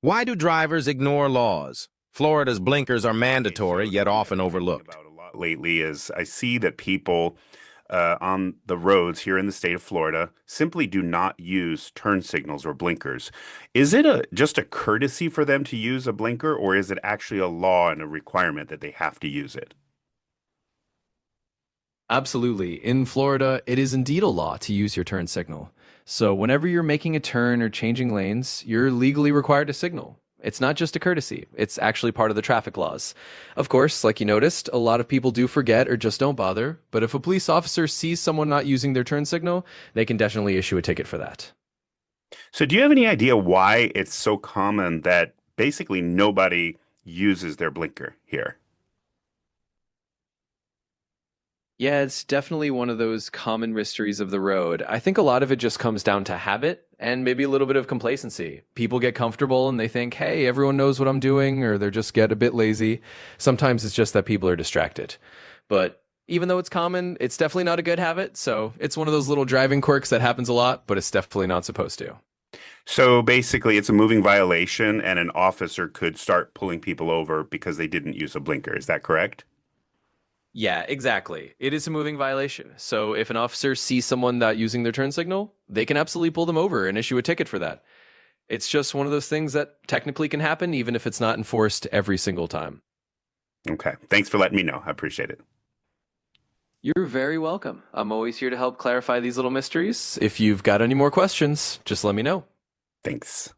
Why do drivers ignore laws? Florida's blinkers are mandatory, So yet something I've often been thinking overlooked. about a lot lately is I see that people on the roads here in the state of Florida simply do not use turn signals or blinkers. Is it just a courtesy for them to use a blinker, or is it actually a law and a requirement that they have to use it? Absolutely. In Florida, it is indeed a law to use your turn signal. So whenever you're making a turn or changing lanes, you're legally required to signal. It's not just a courtesy, it's actually part of the traffic laws. Of course, like you noticed, a lot of people do forget or just don't bother, but if a police officer sees someone not using their turn signal, they can definitely issue a ticket for that. So, do you have any idea why it's so common that basically nobody uses their blinker here? Yeah, it's definitely one of those common mysteries of the road. I think a lot of it just comes down to habit and maybe a little bit of complacency. People get comfortable and they think, hey, everyone knows what I'm doing, or they just get a bit lazy. Sometimes it's just that people are distracted. But even though it's common, it's definitely not a good habit. So it's one of those little driving quirks that happens a lot, but it's definitely not supposed to. So basically, it's a moving violation, and an officer could start pulling people over because they didn't use a blinker. Is that correct? Yeah, exactly. It is a moving violation. So if an officer sees someone not using their turn signal, they can absolutely pull them over and issue a ticket for that. It's just one of those things that technically can happen, even if it's not enforced every single time. Okay. Thanks for letting me know. I appreciate it. You're very welcome. I'm always here to help clarify these little mysteries. If you've got any more questions, just let me know. Thanks.